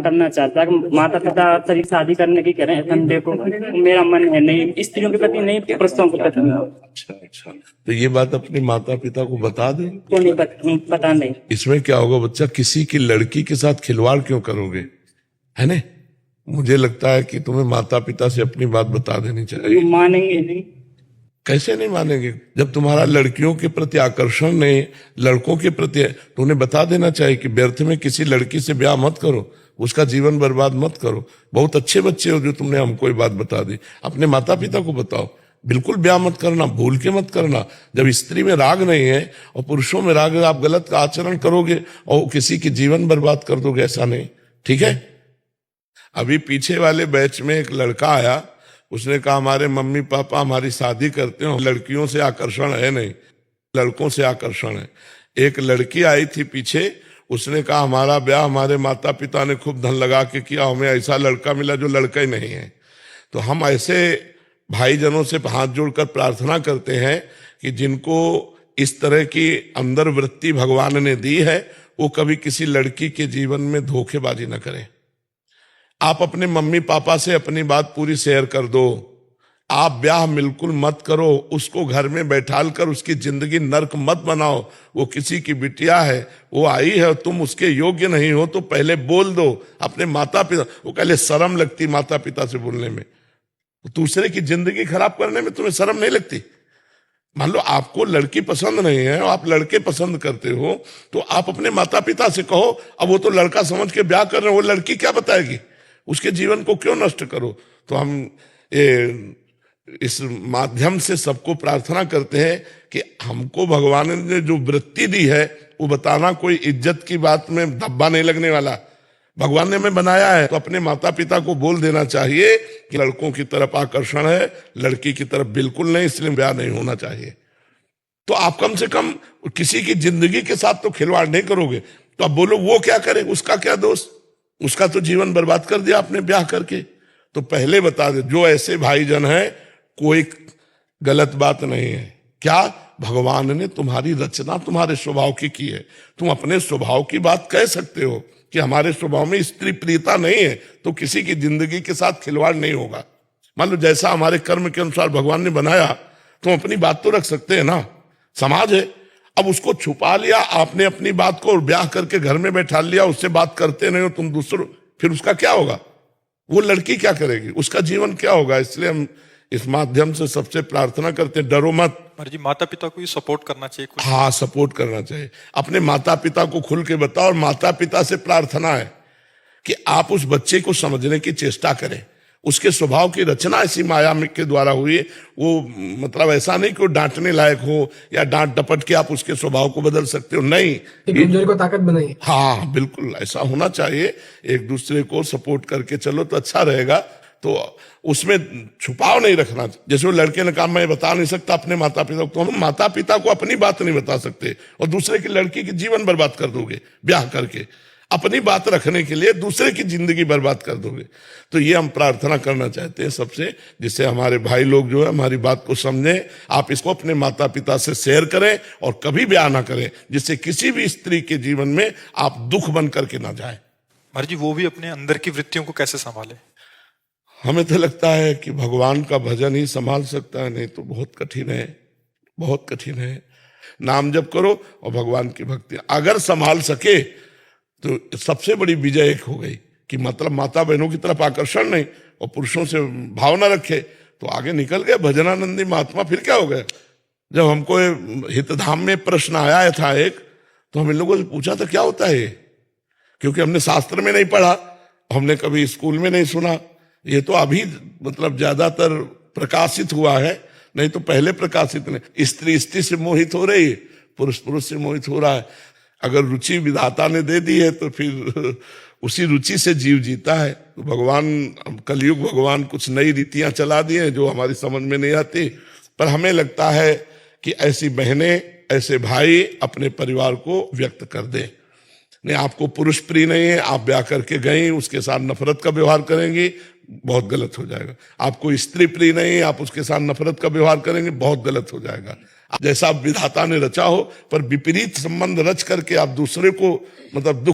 करना चाहता है। माता पिता तरीके शादी करने की करें संडे को, मेरा मन है नहीं, स्त्रियों के प्रति नहीं, पुरुषों के प्रति। अच्छा अच्छा, तो ये बात अपने माता पिता को बता दे। को नहीं पता नहीं। इसमें क्या होगा बच्चा, किसी की लड़की के साथ खिलवाड़ क्यों करोगे, है ना? मुझे लगता है कि तुम्हें माता पिता से अपनी बात बता देनी चाहिए। मानेंगे नहीं। कैसे नहीं मानेंगे? जब तुम्हारा लड़कियों के प्रति आकर्षण नहीं, लड़कों के प्रति है, तो उन्हें बता देना चाहिए कि व्यर्थ में किसी लड़की से ब्याह मत करो, उसका जीवन बर्बाद मत करो। बहुत अच्छे बच्चे हो जो तुमने हमको ये बात बता दी। अपने माता पिता को बताओ, बिल्कुल ब्याह मत करना, भूल के मत करना। जब स्त्री में राग नहीं है और पुरुषों में राग है, आप गलत आचरण करोगे और किसी की जीवन बर्बाद कर दोगे, ऐसा नहीं, ठीक है? अभी पीछे वाले बैच में एक लड़का आया, उसने कहा हमारे मम्मी पापा हमारी शादी करते हो, लड़कियों से आकर्षण है नहीं, लड़कों से आकर्षण है। एक लड़की आई थी पीछे, उसने कहा हमारा ब्याह हमारे माता पिता ने खूब धन लगा के किया, हमें ऐसा लड़का मिला जो लड़का ही नहीं है। तो हम ऐसे भाईजनों से हाथ जोड़कर प्रार्थना करते हैं कि जिनको इस तरह की अंदर वृत्ति भगवान ने दी है, वो कभी किसी लड़की के जीवन में धोखेबाजी न करें। आप अपने मम्मी पापा से अपनी बात पूरी शेयर कर दो। आप ब्याह बिल्कुल मत करो, उसको घर में बैठाल कर उसकी जिंदगी नर्क मत बनाओ। वो किसी की बिटिया है, वो आई है और तुम उसके योग्य नहीं हो, तो पहले बोल दो अपने माता पिता। वो पहले शर्म लगती माता पिता से बोलने में, दूसरे की जिंदगी खराब करने में तुम्हें शर्म नहीं लगती? मान लो आपको लड़की पसंद नहीं है और आप लड़के पसंद करते हो, तो आप अपने माता पिता से कहो, अब वो तो लड़का समझ के ब्याह कर रहे हो, वो लड़की क्या बताएगी? उसके जीवन को क्यों नष्ट करो? तो हम इस माध्यम से सबको प्रार्थना करते हैं कि हमको भगवान ने जो वृत्ति दी है वो बताना कोई इज्जत की बात में धब्बा नहीं लगने वाला। भगवान ने हमें बनाया है तो अपने माता पिता को बोल देना चाहिए कि लड़कों की तरफ आकर्षण है, लड़की की तरफ बिल्कुल नहीं, इसलिए ब्याह नहीं होना चाहिए। तो आप कम से कम किसी की जिंदगी के साथ तो खिलवाड़ नहीं करोगे। तो आप बोलो वो क्या करे, उसका क्या दोष? उसका तो जीवन बर्बाद कर दिया आपने ब्याह करके। तो पहले बता दे, जो ऐसे भाईजन हैं, कोई गलत बात नहीं है। क्या भगवान ने तुम्हारी रचना तुम्हारे स्वभाव की है। तुम अपने स्वभाव की बात कह सकते हो कि हमारे स्वभाव में स्त्री प्रियता नहीं है, तो किसी की जिंदगी के साथ खिलवाड़ नहीं होगा। मान लो जैसा हमारे कर्म के अनुसार भगवान ने बनाया, तुम अपनी बात तो रख सकते हैं ना। समाज है, अब उसको छुपा लिया आपने अपनी बात को और ब्याह करके घर में बैठा लिया, उससे बात करते नहीं हो तुम दूसरों, फिर उसका क्या होगा? वो लड़की क्या करेगी? उसका जीवन क्या होगा? इसलिए हम इस माध्यम से सबसे प्रार्थना करते हैं, डरो मत। जी, माता पिता को सपोर्ट करना चाहिए कुछ। हाँ, सपोर्ट करना चाहिए। अपने माता पिता को खुल के बताओ, और माता पिता से प्रार्थना है कि आप उस बच्चे को समझने की चेष्टा करें। उसके स्वभाव की रचना ऐसी माया के द्वारा हुई है। वो मतलब ऐसा नहीं कि वो डांटने लायक हो या डांट डपट के आप उसके स्वभाव को बदल सकते हो, नहीं। कमजोरी को ताकत बनाइए। हाँ, बिल्कुल ऐसा होना चाहिए। एक दूसरे को सपोर्ट करके चलो तो अच्छा रहेगा। तो उसमें छुपाव नहीं रखना। जैसे वो लड़के ने कहा मैं बता नहीं सकता अपने माता पिता को, तो हम माता पिता को अपनी बात नहीं बता सकते और दूसरे की लड़की की जीवन बर्बाद कर दोगे ब्याह करके। अपनी बात रखने के लिए दूसरे की जिंदगी बर्बाद कर दोगे। तो ये हम प्रार्थना करना चाहते हैं सबसे, जिससे हमारे भाई लोग जो है हमारी बात को समझें। आप इसको अपने माता पिता से शेयर करें और कभी ब्याह ना करें, जिससे किसी भी स्त्री के जीवन में आप दुख बन करके ना जाए। महाराज जी, वो भी अपने अंदर की वृत्तियों को कैसे संभाले? हमें तो लगता है कि भगवान का भजन ही संभाल सकता है, नहीं तो बहुत कठिन है, बहुत कठिन है। नाम जप करो और भगवान की भक्ति अगर संभाल सके तो सबसे बड़ी विजय एक हो गई कि मतलब माता बहनों की तरफ आकर्षण नहीं और पुरुषों से भावना रखे, तो आगे निकल गए भजनानंदी महात्मा। फिर क्या हो गया? जब हमको हितधाम में प्रश्न आया था एक, तो हम इन लोगों से पूछा था क्या होता है ये, क्योंकि हमने शास्त्र में नहीं पढ़ा, हमने कभी स्कूल में नहीं सुना। ये तो अभी मतलब ज्यादातर प्रकाशित हुआ है, नहीं तो पहले प्रकाशित नहीं। स्त्री स्त्री से मोहित हो रही है, पुरुष पुरुष से मोहित हो रहा है। अगर रुचि विधाता ने दे दी है तो फिर उसी रुचि से जीव जीता है। तो भगवान, कलयुग भगवान कुछ नई रीतियां चला दी हैं जो हमारी समझ में नहीं आती, पर हमें लगता है कि ऐसी बहनें, ऐसे भाई अपने परिवार को व्यक्त कर दें। नहीं, आपको पुरुष प्रिय नहीं है, आप ब्याह करके गई, उसके साथ नफरत का व्यवहार करेंगी, बहुत गलत हो जाएगा। आपको स्त्री प्रिय नहीं है, आप उसके साथ नफरत का व्यवहार करेंगे, बहुत गलत हो जाएगा। जैसा विधाता ने रचा हो, पर विपरीत संबंध रच करके आप दूसरे को मतलब दुख